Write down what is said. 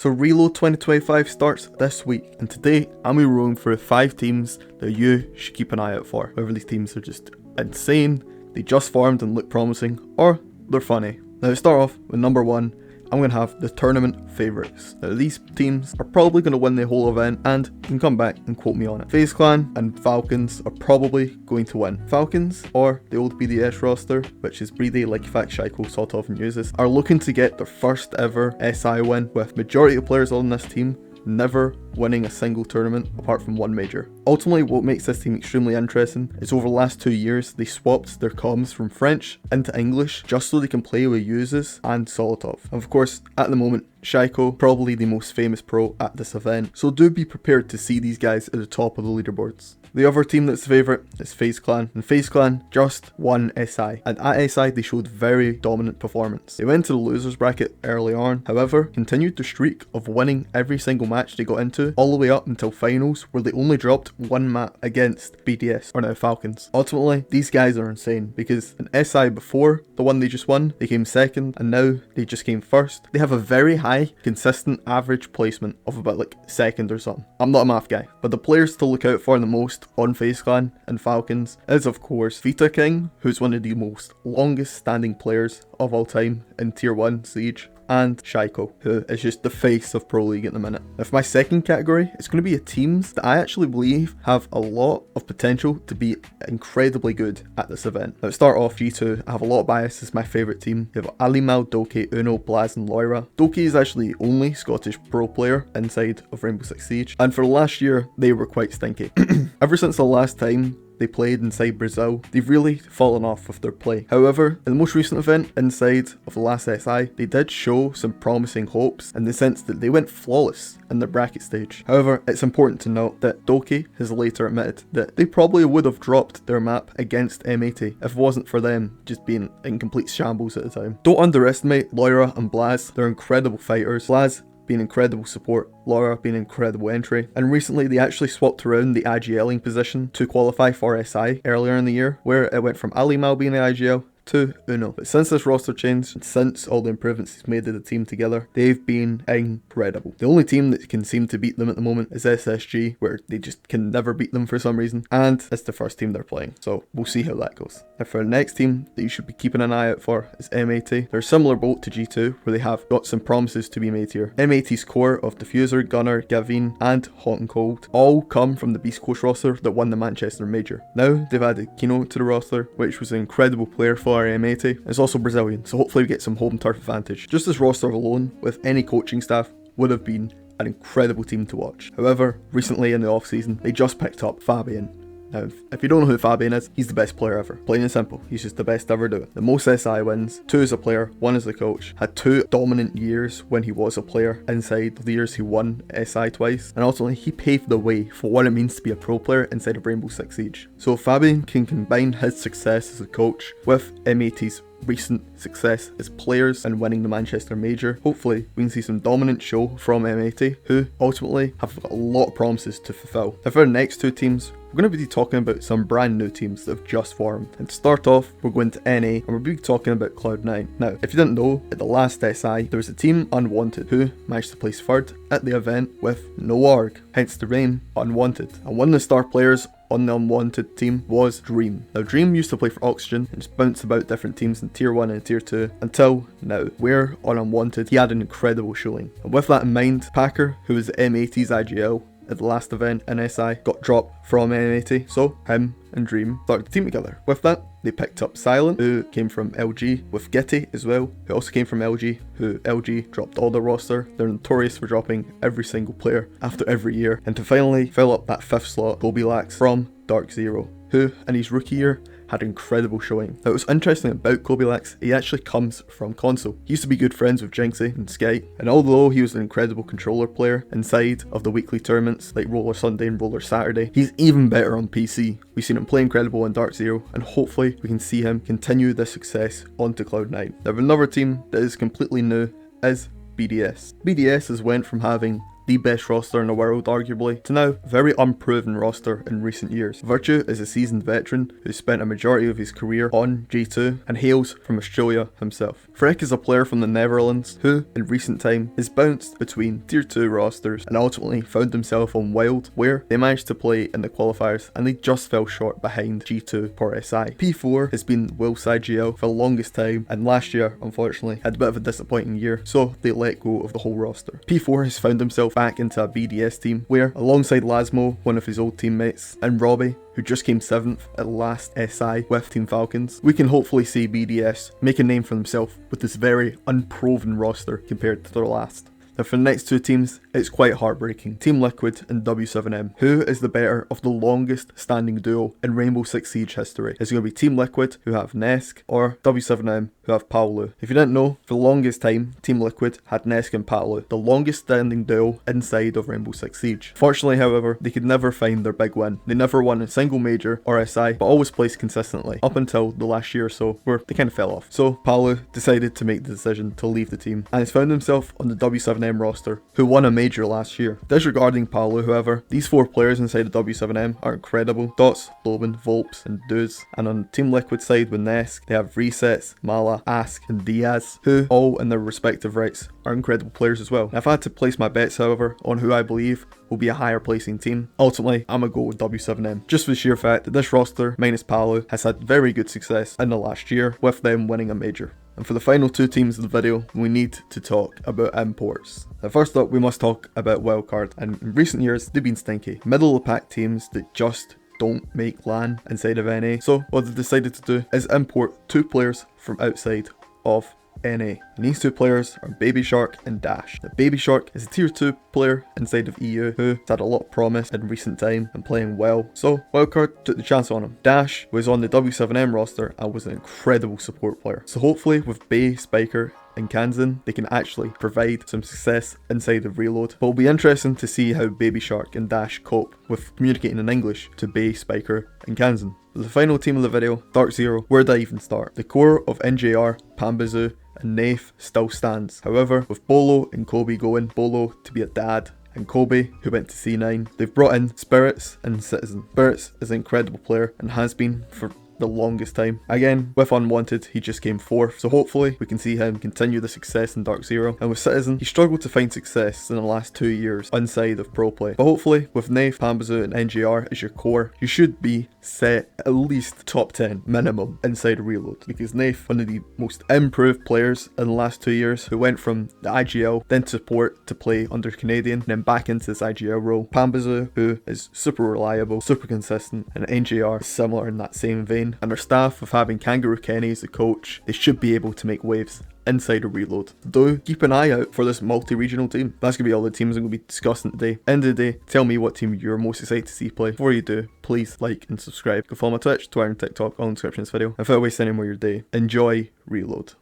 So Reload 2025 starts this week, and today I'm going to be rolling through 5 teams that you should keep an eye out for. Whether these teams are just insane, they just formed and look promising, or they're funny. Now to start off with number 1, I'm going to have the tournament favourites. Now these teams are probably going to win the whole event, and you can come back and quote me on it. Faze Clan and Falcons are probably going to win. Falcons, or the old BDS roster, which is Breedy, like Fact Shaiko sort of uses, are looking to get their first ever SI win, with majority of players on this team never winning a single tournament apart from one major. Ultimately, what makes this team extremely interesting is over the last 2 years they swapped their comms from French into English just so they can play with Users and Solotov. And of course, at the moment, Shaiko, probably the most famous pro at this event, so do be prepared to see these guys at the top of the leaderboards. The other team that's the favourite is Faze Clan, and Faze Clan just won SI, and at SI they showed very dominant performance. They went to the losers bracket early on, however continued the streak of winning every single match they got into all the way up until finals, where they only dropped one map against BDS, or now Falcons. Ultimately, these guys are insane, because in SI before the one they just won, they came second, and now they just came first. They have a very high consistent average placement of about like second or something. I'm not a math guy, but the players to look out for the most on Faze Clan and Falcons is of course Vita King, who's one of the most longest standing players of all time in Tier 1 Siege, and Shaiko, who is just the face of Pro League at the minute. Now for my second category, it's going to be teams that I actually believe have a lot of potential to be incredibly good at this event. Now to start off, G2, I have a lot of bias as my favourite team. You have Alimal, Doke, Uno, Blaz and Loira. Doke is actually the only Scottish pro player inside of Rainbow Six Siege, and for the last year, they were quite stinky. Ever since the last time they played inside Brazil, they've really fallen off with their play. However, in the most recent event inside of the last SI, they did show some promising hopes in the sense that they went flawless in the bracket stage. However, it's important to note that Doki has later admitted that they probably would have dropped their map against M80 if it wasn't for them just being in complete shambles at the time. Don't underestimate Loira and Blaz, they're incredible fighters. Blaz being incredible support, Laura being incredible entry, and recently they actually swapped around the IGLing position to qualify for SI earlier in the year, where it went from Alimal being the IGL to Uno. But since this roster change, and since all the improvements he's made to the team together, they've been incredible. The only team that can seem to beat them at the moment is SSG, where they just can never beat them for some reason, and it's the first team they're playing, so we'll see how that goes. Now for the next team that you should be keeping an eye out for is M80. They're a similar boat to G2, where they have got some promises to be made here. M80's core of Diffuser, Gunner, Gavin and Hot and Cold all come from the Beast Coast roster that won the Manchester Major. Now they've added Kino to the roster, which was an incredible player for M80. It's also Brazilian, so hopefully we get some home turf advantage. Just this roster alone, with any coaching staff, would have been an incredible team to watch. However, recently in the off-season, they just picked up Fabian. Now, if you don't know who Fabian is, he's the best player ever. Plain and simple, he's just the best to ever do it. The most SI wins, 2 as a player, 1 as a coach. Had 2 dominant years when he was a player inside the years he won SI twice. And ultimately, he paved the way for what it means to be a pro player inside of Rainbow Six Siege. So if Fabian can combine his success as a coach with M80's recent success as players and winning the Manchester Major, hopefully we can see some dominant show from M80, who ultimately have got a lot of promises to fulfill. Now for our next 2 teams, we're going to be talking about some brand new teams that have just formed. And to start off, we're going to NA and we'll be talking about Cloud9. Now, if you didn't know, at the last SI, there was a team Unwanted who managed to place 3rd at the event with no org, hence the name Unwanted. And one of the star players on the Unwanted team was Dream. Now Dream used to play for Oxygen and just bounce about different teams in Tier 1 and Tier 2 until now, where on Unwanted he had an incredible showing. And with that in mind, Packer, who was M80's IGL at the last event in SI, got dropped from M80, so him and Dream started the team together. With that, they picked up Silent, who came from LG, with Gitty as well, who also came from LG, who LG dropped all their roster. They're notorious for dropping every single player after every year. And to finally fill up that 5th slot, Gobilax from Dark Zero, who in his rookie year had incredible showing. Now what's interesting about Gobilax, he actually comes from console. He used to be good friends with Jinxie and Sky, and although he was an incredible controller player inside of the weekly tournaments like Roller Sunday and Roller Saturday, he's even better on PC. We've seen him play incredible on Dark Zero, and hopefully we can see him continue this success onto Cloud9. Now another team that is completely new is BDS. BDS has went from having the best roster in the world arguably, to now a very unproven roster in recent years. Virtue is a seasoned veteran who spent a majority of his career on G2 and hails from Australia himself. Freck is a player from the Netherlands who, in recent time, has bounced between tier 2 rosters and ultimately found himself on Wild, where they managed to play in the qualifiers and they just fell short behind G2 for SI. P4 has been Wilf's IGL for the longest time, and last year, unfortunately, had a bit of a disappointing year, so they let go of the whole roster. P4 has found himself back into a BDS team where, alongside Lasmo, one of his old teammates, and Robbie, who just came 7th at last SI with Team Falcons, we can hopefully see BDS make a name for themselves with this very unproven roster compared to their last. Now for the next two teams, it's quite heartbreaking. Team Liquid and W7M. Who is the better of the longest standing duo in Rainbow Six Siege history? Is it going to be Team Liquid, who have Nesk, or W7M, who have Paolu? If you didn't know, for the longest time, Team Liquid had Nesk and Paolu, the longest standing duo inside of Rainbow Six Siege. Fortunately, however, they could never find their big win. They never won a single major or SI, but always placed consistently, up until the last year or so, where they kind of fell off. So Paolu decided to make the decision to leave the team, and has found himself on the W7M roster, who won a major last year. Disregarding Paolo, however, these 4 players inside of W7M are incredible. Dots, Loban, Volps, and Dudes. And on Team Liquid side with Nesk, they have Resets, Mala, Ask, and Diaz, who all in their respective rights are incredible players as well. Now, if I had to place my bets, however, on who I believe will be a higher placing team, ultimately I'm gonna go with W7M, just for the sheer fact that this roster, minus Paolo, has had very good success in the last year, with them winning a major. And for the final 2 teams of the video, we need to talk about imports. Now first up, we must talk about Wildcard, and in recent years they've been stinky. Middle of the pack teams that just don't make LAN inside of NA. So what they've decided to do is import 2 players from outside of NA. And these 2 players are Baby Shark and Dash. Now, Baby Shark is a tier 2 player inside of EU who has had a lot of promise in recent time and playing well, so Wildcard took the chance on him. Dash was on the W7M roster and was an incredible support player, so hopefully with Bay, Spiker and Kansan, they can actually provide some success inside of Reload. But it'll be interesting to see how Baby Shark and Dash cope with communicating in English to Bay, Spiker and Kansan. The final team of the video, Dark Zero. Where did I even start? The core of NJR, Pambazoo and Nath still stands. However, with Bolo and Kobe going, Bolo to be a dad, and Kobe, who went to C9, they've brought in Spirits and Citizen. Spirits is an incredible player and has been for the longest time. Again, with Unwanted, he just came 4th, so hopefully we can see him continue the success in Dark Zero. And with Citizen, he struggled to find success in the last 2 years inside of pro play. But hopefully, with Nath, Pambazoo and NGR as your core, you should be set at least top 10 minimum inside of Reload. Because Nath, one of the most improved players in the last 2 years, who went from the IGL, then support to play under Canadian, then back into this IGL role. Pambazoo, who is super reliable, super consistent, and NGR is similar in that same vein. And our staff, with having Kangaroo Kenny as the coach, they should be able to make waves inside of Reload. Do keep an eye out for this multi-regional team. That's going to be all the teams I'm going to be discussing today. End of the day, tell me what team you're most excited to see play. Before you do, please like and subscribe. Go follow my Twitch, Twitter and TikTok, all in the description of this video. And without wasting any more of your day, enjoy Reload.